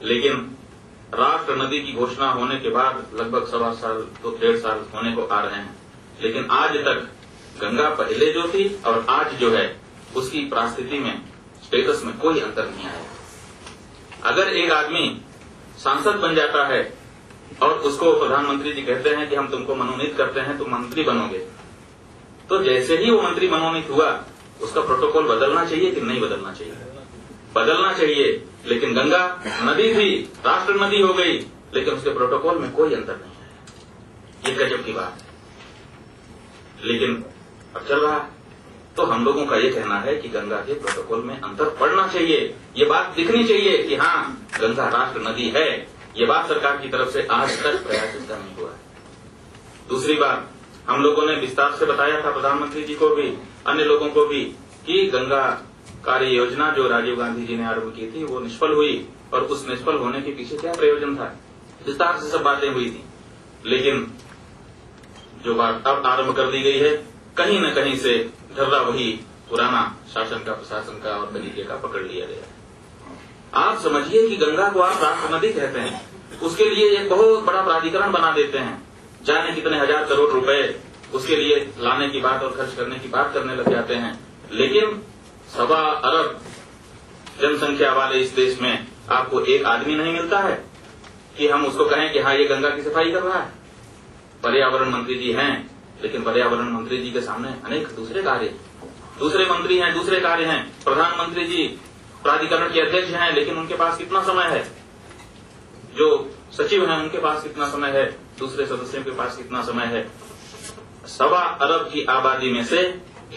लेकिन राष्ट्र नदी की घोषणा होने के बाद लगभग 1.25 साल तो 1.5 साल होने को आ रहे हैं, लेकिन आज तक गंगा पहले जो थी और आज जो है उसकी परिस्थिति में स्टेटस में कोई अंतर नहीं आया। अगर एक आदमी सांसद बन जाता है और उसको प्रधानमंत्री जी कहते हैं कि हम तुमको मनोनीत करते हैं, तुम मंत्री बनोगे, तो जैसे ही वो मंत्री मनोनीत हुआ उसका प्रोटोकॉल बदलना चाहिए कि नहीं बदलना चाहिए? बदलना चाहिए। लेकिन गंगा नदी थी, राष्ट्र नदी हो गई, लेकिन उसके प्रोटोकॉल में कोई अंतर नहीं है। ये गजब की बात है। लेकिन अब चल रहा है, तो हम लोगों का ये कहना है कि गंगा के प्रोटोकॉल में अंतर पड़ना चाहिए। ये बात दिखनी चाहिए कि हाँ, गंगा राष्ट्र नदी है। ये बात सरकार की तरफ से आज तक प्रयास इसका नहीं हुआ है। दूसरी बात, हम लोगों ने विस्तार से बताया था प्रधानमंत्री जी को भी, अन्य लोगों को भी, कि गंगा कार्य योजना जो राजीव गांधी जी ने आरंभ की थी वो निष्फल हुई, और उस निष्फल होने के पीछे क्या प्रयोजन था, विस्तार से सब बातें हुई थी। लेकिन जो बात अब आरंभ कर दी गई है, कहीं न कहीं से ढर्रा वही पुराना शासन का, प्रशासन का और तरीके का पकड़ लिया गया है। आप समझिए कि गंगा को आप राष्ट्र नदी कहते हैं, उसके लिए एक बहुत बड़ा प्राधिकरण बना देते हैं, जाने कितने हजार करोड़ रुपए उसके लिए लाने की बात और खर्च करने की बात करने लग जाते हैं। लेकिन 1.25 अरब जनसंख्या वाले इस देश में आपको एक आदमी नहीं मिलता है कि हम उसको कहें कि हाँ, ये गंगा की सफाई कर रहा है। पर्यावरण मंत्री जी हैं, लेकिन पर्यावरण मंत्री जी के सामने अनेक दूसरे कार्य, दूसरे मंत्री हैं, दूसरे कार्य हैं। प्रधानमंत्री जी प्राधिकरण के अध्यक्ष हैं, लेकिन उनके पास कितना समय है? जो सचिव हैं उनके पास कितना समय है? दूसरे सदस्यों के पास कितना समय है? 1.25 अरब की आबादी में से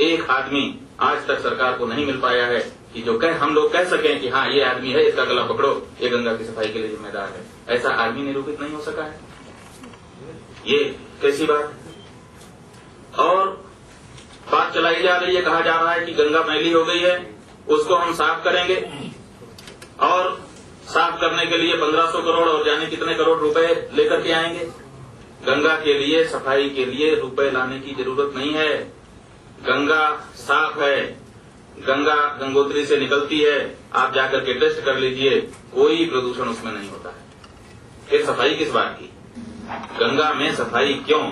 एक आदमी आज तक सरकार को नहीं मिल पाया है कि जो हम लोग कह सकें कि हाँ, ये आदमी है, इसका गला पकड़ो, ये गंगा की सफाई के लिए जिम्मेदार है। ऐसा आदमी निरूपित नहीं हो सका है। ये कैसी बात? और बात चलाई जा रही है, कहा जा रहा है कि गंगा मैली हो गई है, उसको हम साफ करेंगे, और साफ करने के लिए 1500 करोड़ और जाने कितने करोड़ रुपए लेकर के आएंगे। गंगा के लिए, सफाई के लिए रुपए लाने की जरूरत नहीं है। गंगा साफ है, गंगा गंगोत्री से निकलती है, आप जाकर के टेस्ट कर लीजिए, कोई प्रदूषण उसमें नहीं होता है। फिर सफाई किस बात की? गंगा में सफाई क्यों?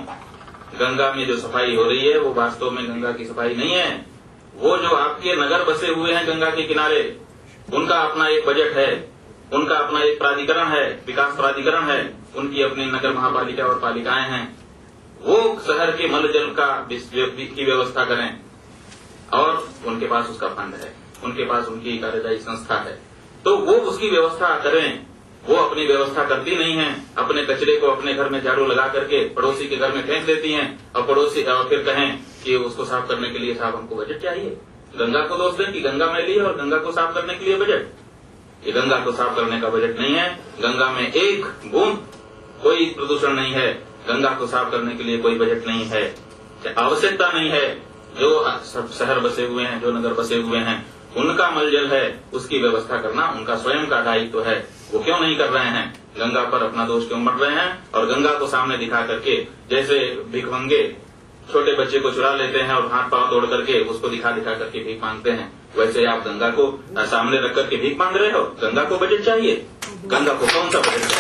गंगा में जो सफाई हो रही है वो वास्तव में गंगा की सफाई नहीं है। वो जो आपके नगर बसे हुए हैं गंगा के किनारे, उनका अपना एक बजट है, उनका अपना एक प्राधिकरण है, विकास प्राधिकरण है, उनकी अपनी नगर महापालिका और पालिकाएं हैं। वो शहर के मल जल की व्यवस्था करें, और उनके पास उसका फंड है, उनके पास उनकी कार्यदायी संस्था है, तो वो उसकी व्यवस्था करें। वो अपनी व्यवस्था करती नहीं है, अपने कचरे को अपने घर में झाड़ू लगा करके पड़ोसी के घर में फेंक देती हैं, और पड़ोसी और फिर कहें कि उसको साफ करने के लिए साहब हमको बजट चाहिए। गंगा को दोष दें कि गंगा मैली है और गंगा को साफ करने के लिए बजट। ये गंगा को साफ करने का बजट नहीं है। गंगा में एक बूंद कोई प्रदूषण नहीं है, गंगा को साफ करने के लिए कोई बजट नहीं है, आवश्यकता नहीं है। जो शहर बसे हुए हैं, जो नगर बसे हुए हैं, उनका मलजल है, उसकी व्यवस्था करना उनका स्वयं का दायित्व है। वो क्यों नहीं कर रहे हैं? गंगा पर अपना दोष क्यों मढ़ रहे हैं? और गंगा को सामने दिखा करके, जैसे भिखमंगे छोटे बच्चे को चुरा लेते हैं और हाथ पांव तोड़ करके उसको दिखा करके भीख मांगते हैं, वैसे आप गंगा को सामने रख करके भीख मांग रहे हो। गंगा को बजट चाहिए, गंगा को कौन सा बजट चाहिए?